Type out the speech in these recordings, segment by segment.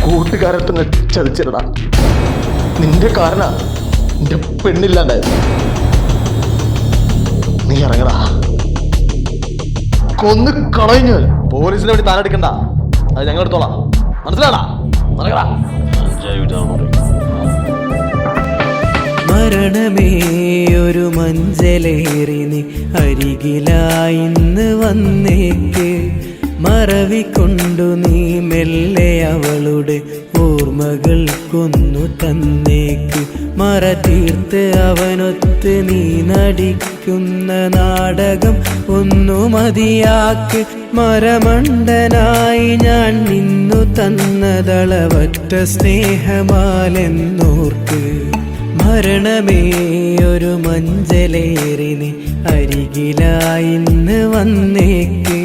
കൂട്ടുകാരെ തന്നെ ചതിച്ചിരടാ. നിന്റെ കാരണ നിന്റെ പെണ്ണില്ലാണ്ടായത്. നീ ഇറങ്ങടാ, കൊന്ന് കളഞ്ഞു. പോലീസിനെ വേണ്ടി താനെടുക്കണ്ട, അത് ഞങ്ങൾ എടുത്തോളാം. മനസ്സിലാടാ? ഇറങ്ങടാ. മരണമേ ഒരു മഞ്ചലേറി നീ അരികിലായിന്ന് വന്നേക്ക്. മറവിക്കൊണ്ടു നീ മെല്ലെ അവളുടെ ഓർമ്മകൾ കൊന്നു തന്നേക്ക്. മറ തീർത്ത് അവനൊത്ത് നീ നടിക്കുന്ന നാടകം ഒന്നു മതിയാക്ക്. മരമണ്ടനായി ഞാൻ നിന്നു തന്നതളവറ്റ സ്നേഹമാലെന്നോർക്ക്. മരണമേ ഒരു മഞ്ചലേറി നീ അരികിലായിന്ന് വന്നേക്ക്.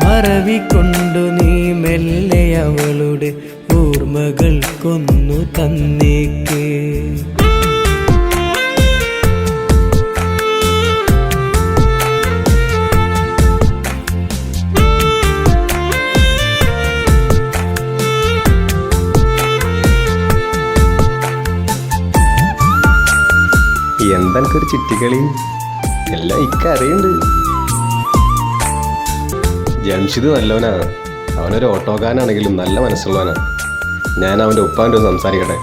മറവിക്കൊണ്ടു നീ മെല്ലെ അവളുടെ ഓർമ്മകൾ കൊന്നു തന്നേക്ക്. എന്തെനിക്കൊരു ചിറ്റിക്കളി എല്ലാം ഇക്കറിയുണ്ട്. ജംഷിദ് നല്ലവനാ, അവനൊരു ഓട്ടോക്കാരനാണെങ്കിലും നല്ല മനസ്സുള്ളവനാ. ഞാൻ അവൻ്റെ ഉപ്പാൻ്റെ ഒന്ന് സംസാരിക്കട്ടെ.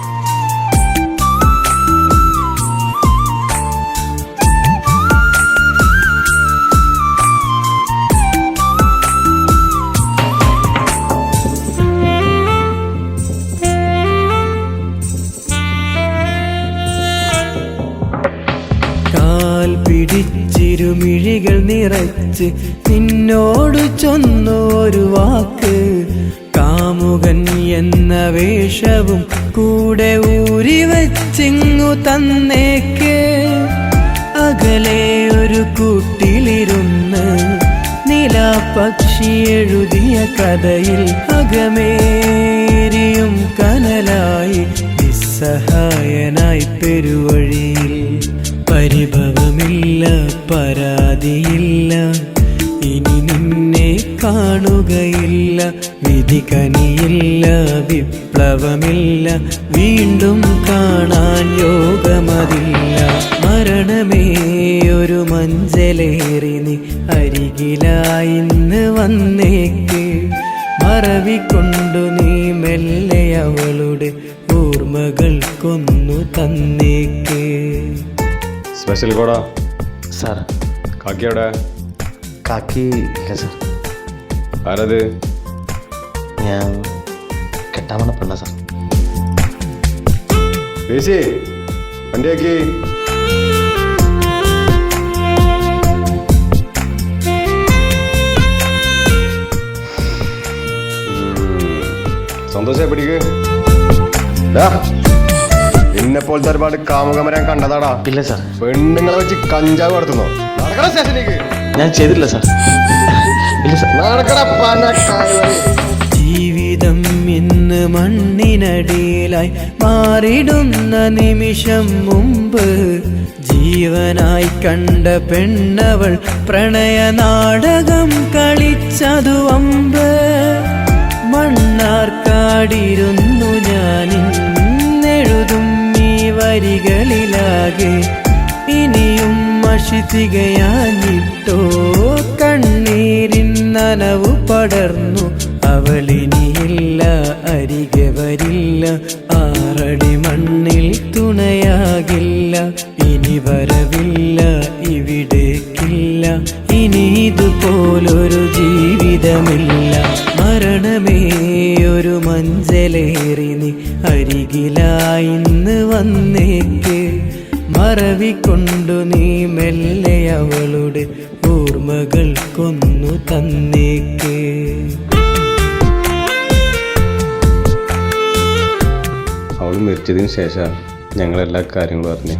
പിടിച്ചിരുമിഴികൾ നിറച്ച് നിന്നോട് ചൊന്നൊരു വാക്ക്. കാമുകൻ എന്ന വേഷവും കൂടെ ഊരി വച്ചിങ്ങു തന്നേക്ക്. അകലെ ഒരു കൂട്ടിലിരുന്ന് നിലാപക്ഷി എഴുതിയ കഥയിൽ അകമേരിയും കനലായി നിസ്സഹായനായി പെരുവഴിയിൽ. പരിഭവമില്ല, പരാതിയില്ല, ഇനി നിന്നെ കാണുകയില്ല. വിധി കനിയില്ല, വിപ്ലവമില്ല, വീണ്ടും കാണാൻ യോഗമതില്ല. മരണമേ ഒരു മഞ്ചലേറി നീ അരികിലായിന്ന് വന്നേക്ക്. മറവിക്കൊണ്ടു നീ മെല്ലെ അവളുടെ ഓർമ്മകൾ കൊന്നു തന്നേക്ക്. Special കോടാ sir. കാക്കി എവിടെ? കാക്കി ഇല്ല സാർ. ആരത്? ഞാൻ കെട്ടാമണ പെണ്ണ സാർ. പേശി വണ്ടിയാക്കി. സന്തോഷമായി പിടിക്ക്. എന്നെ പോലത്തെ ഒരുപാട് കാമുകമരാൻ കണ്ടതാടാ. ഇല്ല സാർ. പെണ്ണുങ്ങളെ വെച്ച് കഞ്ചാവ് നടത്തുന്നോ? നടക്കണ സ്റ്റേഷനിലേക്ക്. ഞാൻ ചെയ്തിട്ടില്ല സാർ. ഇല്ല സാർ. നടക്കണ ജീവിതം ഇന്ന് മണ്ണിനടിയിലായി മാറിടുന്ന നിമിഷം മുമ്പ് ജീവനായി കണ്ട പെണ്ണവൾ പ്രണയ നാടകം കളിച്ചതു അമ്പ്. മണ്ണാർക്കാടിരുന്നു ഞാനിന്നെഴുതും ഈ വരികളിലാകെ. ഇനിയും മഷി തികയാഞ്ഞിട്ടോ കണ്ണീരിൻ നനവു പടർന്നു. അവളിനിയില്ല, അരികെ വരില്ല, ആറടി മണ്ണിൽ തുണയാകില്ല. ഇനി വരവില്ല, ഇവിടേക്കില്ല, ഇനി ഇതുപോലൊരു ജീവിതമില്ല. മരണമേ ഒരു മഞ്ചലേറി നീ അരികിലായിന്ന് വന്നേക്ക്. മറവിക്കൊണ്ടു നീ മെല്ലെ അവളുടെ ഓർമ്മകൾ കൊന്നു തന്നേക്ക്. അവൾ മരിച്ചതിന് ശേഷം ഞങ്ങളെല്ലാ കാര്യങ്ങളും അറിഞ്ഞു.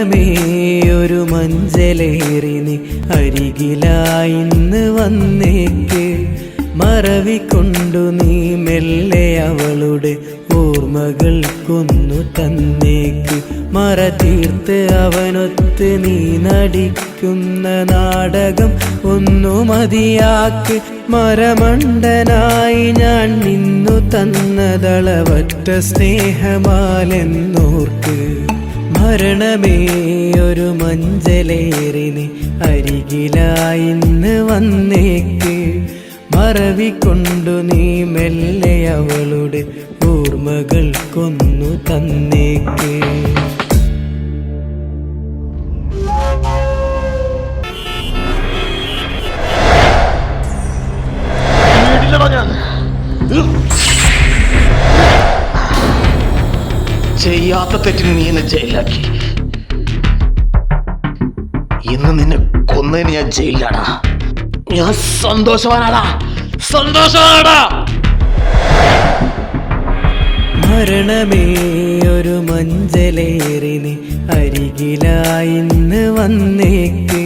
മരണമേ ഒരു മഞ്ചലേറി നീ അരികിലായിന്ന് വന്നേക്ക് മറവിക്കൊണ്ടു നീ മെല്ലെ അവളുടെ ഓർമ്മകൾ കൊന്നു തന്നേക്ക് മറ തീർത്ത് അവനൊത്ത് നീ നടിക്കുന്ന നാടകം ഒന്നു മതിയാക്ക് മരമണ്ടനായി ഞാൻ നിന്നു തന്നതളവറ്റ സ്നേഹമാലെന്നോർക്ക് മരണമേ ഒരു മഞ്ചലേറി നീ അരികിലായിന്ന് വന്നേക്ക് മറവിക്കൊണ്ടു നീ മെല്ലെ അവളുടെ ഓർമ്മകൾ കൊന്നു തന്നേക്ക് ഞാൻ ചെയ്യാത്ത തെറ്റിന് നീ എന്നെ ജയിലാക്കി. ഇന്ന് നിന്നെ കൊന്നതിന് ഞാൻ ജയിലിലാടാ. ഞാൻ സന്തോഷവാനാടാ. മരണമേ ഒരു മഞ്ചലേറി നീ അരികിലായിന്ന് വന്നേക്ക്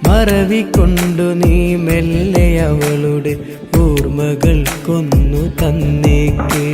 മറവിക്കൊണ്ടു നീ മെല്ലെ അവളുടെ ഓർമ്മകൾ കൊന്നു തന്നേക്ക്